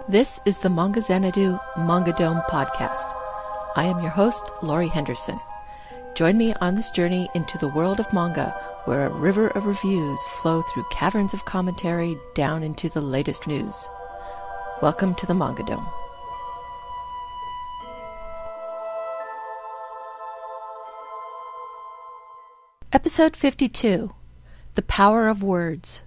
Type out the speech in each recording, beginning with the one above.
This is the Manga Xanadu Manga Dome podcast. I am your host, Laurie Henderson. Join me on this journey into the world of manga, where a river of reviews flow through caverns of commentary down into the latest news. Welcome to the Manga Dome. Episode 52, The Power of Words.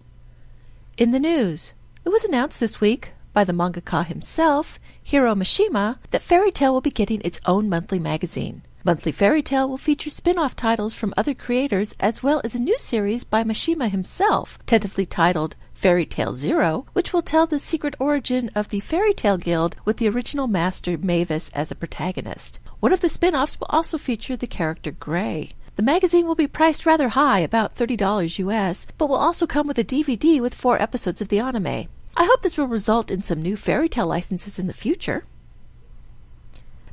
In the news, it was announced this week by the mangaka himself, Hiro Mishima, that Fairy Tail will be getting its own monthly magazine. Monthly Fairy Tail will feature spin-off titles from other creators as well as a new series by Mishima himself, tentatively titled Fairy Tail Zero, which will tell the secret origin of the Fairy Tail Guild with the original master Mavis as a protagonist. One of the spin-offs will also feature the character Gray. The magazine will be priced rather high, about $30 US, but will also come with a DVD with 4 episodes of the anime. I hope this will result in some new Fairy Tail licenses in the future.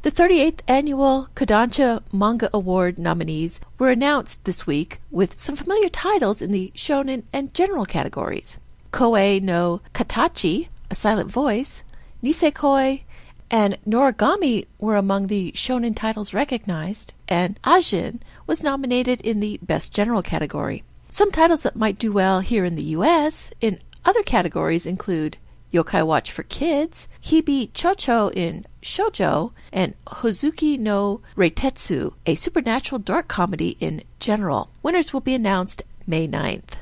The 38th Annual Kodansha Manga Award nominees were announced this week with some familiar titles in the shonen and general categories. Koei no Katachi, A Silent Voice, Nisekoi, and Noragami were among the shonen titles recognized, and Ajin was nominated in the Best General category. Some titles that might do well here in the US in other categories include Yokai Watch for Kids, Hibi Chocho in Shoujo, and Hozuki no Reitetsu, a supernatural dark comedy in general. Winners will be announced May 9th.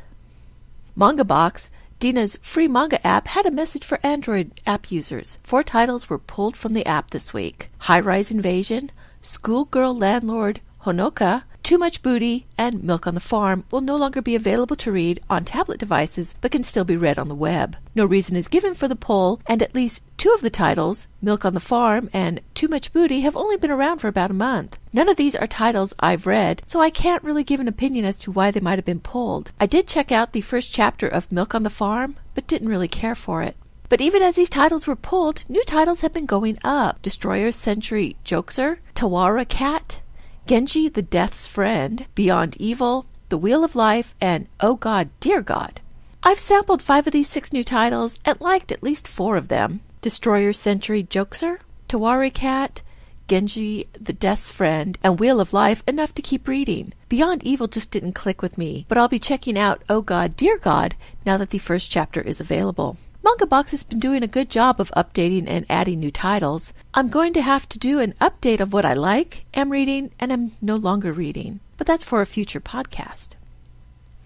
Manga Box, Dina's free manga app, had a message for Android app users. 4 titles were pulled from the app this week. High Rise Invasion, Schoolgirl Landlord Honoka, Too Much Booty, and Milk on the Farm will no longer be available to read on tablet devices but can still be read on the web. No reason is given for the pull, and at least 2 of the titles, Milk on the Farm and Too Much Booty, have only been around for about a month. None of these are titles I've read, so I can't really give an opinion as to why they might have been pulled. I did check out the first chapter of Milk on the Farm, but didn't really care for it. But even as these titles were pulled, new titles have been going up. Destroyer Century Jokester, Tawara Cat, Genji the Death's Friend, Beyond Evil, The Wheel of Life, and Oh God, Dear God. I've sampled 5 of these 6 new titles and liked at least 4 of them. Destroyer Century Jokester, Tawara Cat, Genji the Death's Friend, and Wheel of Life enough to keep reading. Beyond Evil just didn't click with me, but I'll be checking out Oh God, Dear God now that the first chapter is available. Manga Box has been doing a good job of updating and adding new titles. I'm going to have to do an update of what I like, am reading, and am no longer reading. But that's for a future podcast.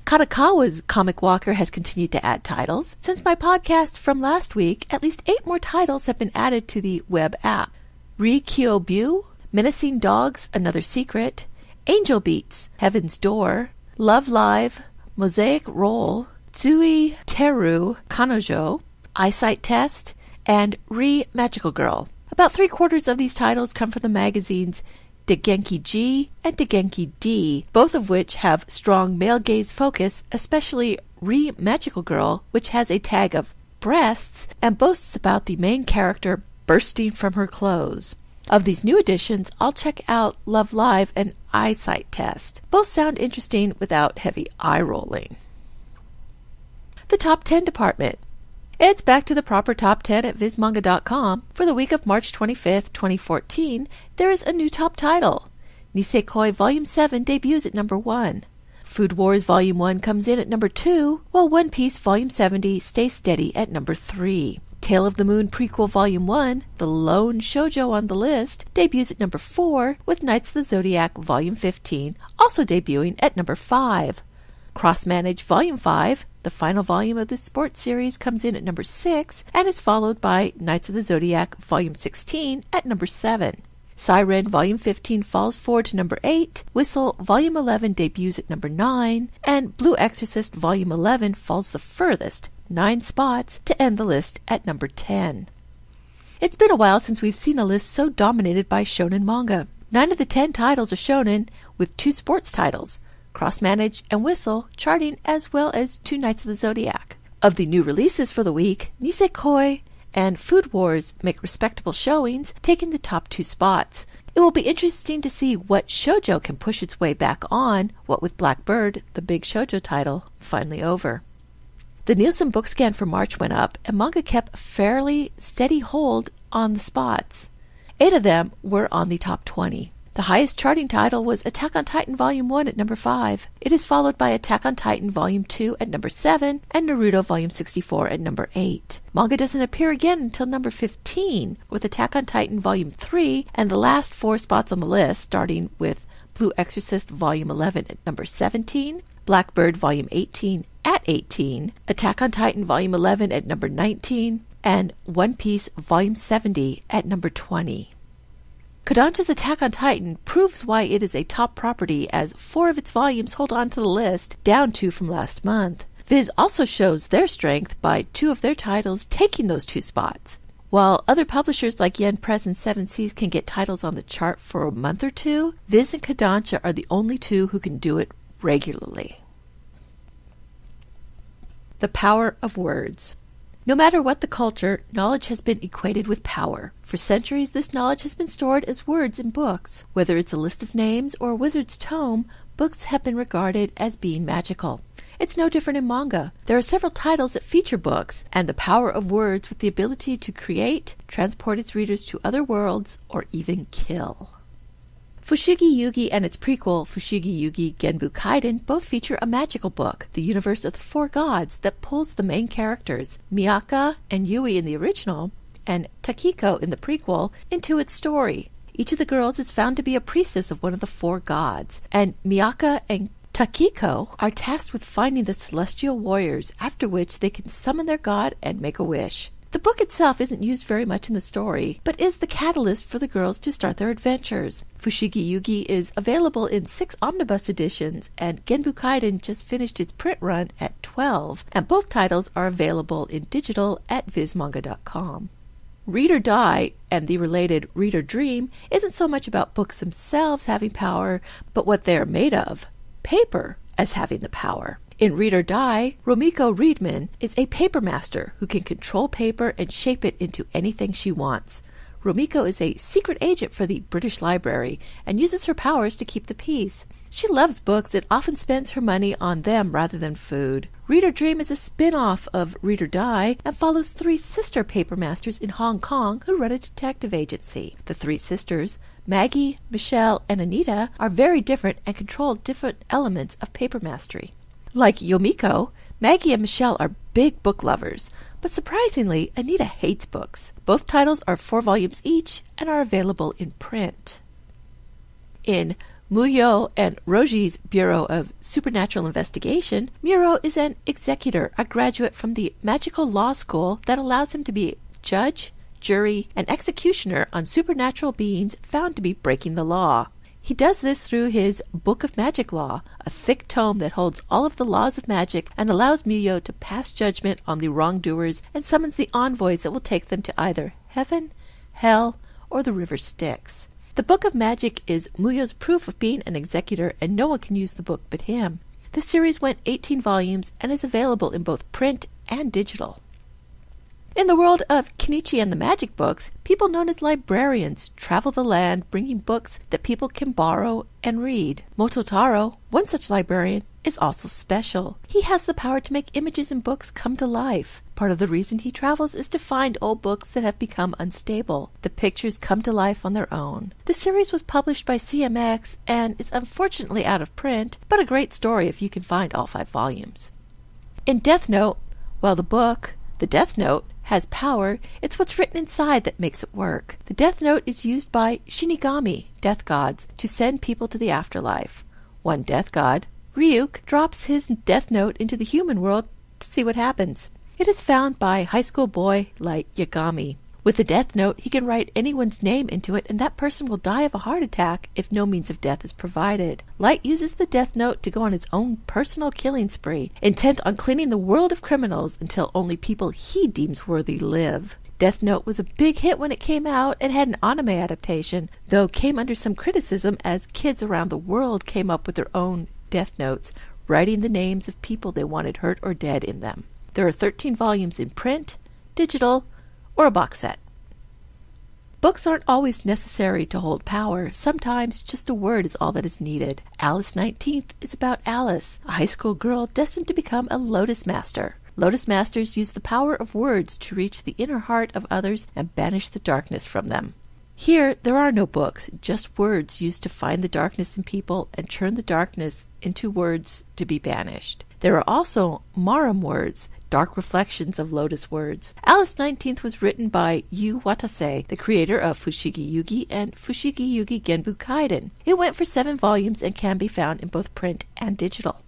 Kadokawa's Comic Walker has continued to add titles. Since my podcast from last week, at least 8 more titles have been added to the web app. Rikyobu, Menacing Dogs, Another Secret, Angel Beats, Heaven's Door, Love Live, Mosaic Roll, Tsui Teru Kanojo, Eyesight Test, and Magical Girl. About 3/4 of these titles come from the magazines Degenki G and Degenki D, both of which have strong male gaze focus, especially Magical Girl, which has a tag of breasts and boasts about the main character bursting from her clothes. Of these new additions, I'll check out Love Live and Eyesight Test. Both sound interesting without heavy eye rolling. The Top 10 Department. It's back to the proper Top 10 at VizManga.com. For the week of March 25th, 2014, there is a new top title. Nisekoi Volume 7 debuts at number 1. Food Wars Volume 1 comes in at number 2, while One Piece Volume 70 stays steady at number 3. Tale of the Moon Prequel Volume 1, the lone shoujo on the list, debuts at number 4, with Knights of the Zodiac Volume 15 also debuting at number 5. Cross Manage Volume 5, the final volume of this sports series, comes in at number 6 and is followed by Knights of the Zodiac Volume 16 at number 7. Siren Volume 15 falls forward to number 8, Whistle Volume 11 debuts at number 9, and Blue Exorcist Volume 11 falls the furthest, 9 spots, to end the list at number 10. It's been a while since we've seen a list so dominated by shonen manga. 9 of the 10 titles are shonen, with 2 sports titles, Cross Manage and Whistle charting, as well as 2 Knights of the Zodiac. Of the new releases for the week, Nisekoi and Food Wars make respectable showings, taking the top 2 spots. It will be interesting to see what shoujo can push its way back on, what with Black Bird, the big shoujo title, finally over. The Nielsen book scan for March went up, and manga kept a fairly steady hold on the spots. 8 of them were on the top 20. The highest charting title was Attack on Titan Volume 1 at number 5. It is followed by Attack on Titan Volume 2 at number 7 and Naruto Volume 64 at number 8. Manga doesn't appear again until number 15, with Attack on Titan Volume 3 and the last 4 spots on the list, starting with Blue Exorcist Volume 11 at number 17, Blackbird Volume 18 at 18, Attack on Titan Volume 11 at number 19, and One Piece Volume 70 at number 20. Kodansha's Attack on Titan proves why it is a top property, as 4 of its volumes hold on to the list, down 2 from last month. Viz also shows their strength by 2 of their titles taking those 2 spots. While other publishers like Yen Press and Seven Seas can get titles on the chart for a month or two, Viz and Kodansha are the only 2 who can do it regularly. The power of words. No matter what the culture, knowledge has been equated with power. For centuries, this knowledge has been stored as words in books. Whether it's a list of names or a wizard's tome, books have been regarded as being magical. It's no different in manga. There are several titles that feature books, and the power of words with the ability to create, transport its readers to other worlds, or even kill. Fushigi Yugi and its prequel, Fushigi Yugi Genbu Kaiden, both feature a magical book, the universe of the 4 gods, that pulls the main characters, Miyaka and Yui in the original, and Takiko in the prequel, into its story. Each of the girls is found to be a priestess of one of the 4 gods, and Miyaka and Takiko are tasked with finding the celestial warriors, after which they can summon their god and make a wish. The book itself isn't used very much in the story, but is the catalyst for the girls to start their adventures. Fushigi Yugi is available in 6 omnibus editions, and Genbu Kaiden just finished its print run at 12, and both titles are available in digital at vizmanga.com. Read or Die and the related Read or Dream isn't so much about books themselves having power, but what they are made of, paper, as having the power. In Read or Die, Romiko Reedman is a paper master who can control paper and shape it into anything she wants. Romiko is a secret agent for the British Library and uses her powers to keep the peace. She loves books and often spends her money on them rather than food. Read or Dream is a spin-off of Read or Die and follows 3 sister paper masters in Hong Kong who run a detective agency. The 3 sisters, Maggie, Michelle, and Anita, are very different and control different elements of paper mastery. Like Yomiko, Maggie and Michelle are big book lovers, but surprisingly, Anita hates books. Both titles are 4 volumes each and are available in print. In Muyo and Roji's Bureau of Supernatural Investigation, Muro is an executor, a graduate from the magical law school that allows him to be judge, jury, and executioner on supernatural beings found to be breaking the law. He does this through his Book of Magic Law, a thick tome that holds all of the laws of magic and allows Muyo to pass judgment on the wrongdoers and summons the envoys that will take them to either heaven, hell, or the river Styx. The Book of Magic is Muyo's proof of being an executor, and no one can use the book but him. The series went 18 volumes and is available in both print and digital. In the world of Kenichi and the Magic Books, people known as librarians travel the land bringing books that people can borrow and read. Mototaro, one such librarian, is also special. He has the power to make images in books come to life. Part of the reason he travels is to find old books that have become unstable. The pictures come to life on their own. The series was published by CMX and is unfortunately out of print, but a great story if you can find all 5 volumes. In Death Note, while the book, the Death Note, has power, it's what's written inside that makes it work. The Death Note is used by Shinigami, death gods, to send people to the afterlife. One death god, Ryuk, drops his Death Note into the human world to see what happens. It is found by high school boy Light Yagami. With the Death Note, he can write anyone's name into it, and that person will die of a heart attack if no means of death is provided. Light uses the Death Note to go on his own personal killing spree, intent on cleaning the world of criminals until only people he deems worthy live. Death Note was a big hit when it came out and had an anime adaptation, though came under some criticism as kids around the world came up with their own Death Notes, writing the names of people they wanted hurt or dead in them. There are 13 volumes in print, digital, or a box set. Books aren't always necessary to hold power. Sometimes just a word is all that is needed. Alice 19th is about Alice, a high school girl destined to become a Lotus Master. Lotus Masters use the power of words to reach the inner heart of others and banish the darkness from them. Here, there are no books, just words used to find the darkness in people and turn the darkness into words to be banished. There are also Marum words, dark reflections of Lotus words. Alice 19th was written by Yu Watase, the creator of Fushigi Yugi and Fushigi Yugi Genbu Kaiden. It went for 7 volumes and can be found in both print and digital.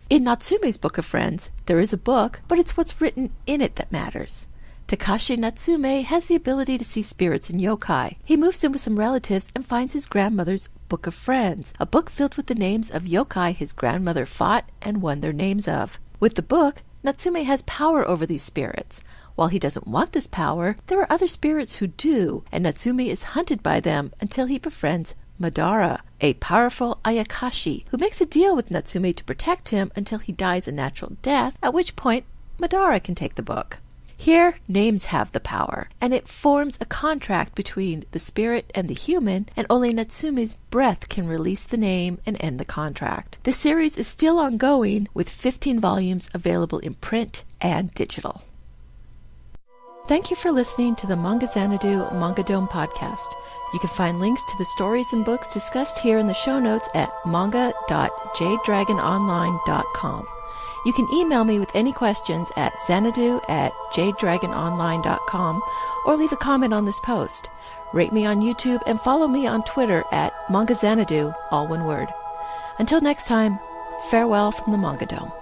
In Natsume's Book of Friends, there is a book, but it's what's written in it that matters. Takashi Natsume has the ability to see spirits and yokai. He moves in with some relatives and finds his grandmother's Book of Friends, a book filled with the names of yokai his grandmother fought and won their names of. With the book, Natsume has power over these spirits. While he doesn't want this power, there are other spirits who do, and Natsume is hunted by them until he befriends Madara, a powerful Ayakashi, who makes a deal with Natsume to protect him until he dies a natural death, at which point Madara can take the book. Here, names have the power, and it forms a contract between the spirit and the human, and only Natsume's breath can release the name and end the contract. The series is still ongoing, with 15 volumes available in print and digital. Thank you for listening to the Manga Xanadu Manga Dome podcast. You can find links to the stories and books discussed here in the show notes at manga.jdragononline.com. You can email me with any questions at xanadu@jdragononline.com or leave a comment on this post. Rate me on YouTube and follow me on Twitter at Manga Xanadu, all one word. Until next time, farewell from the Manga Dome.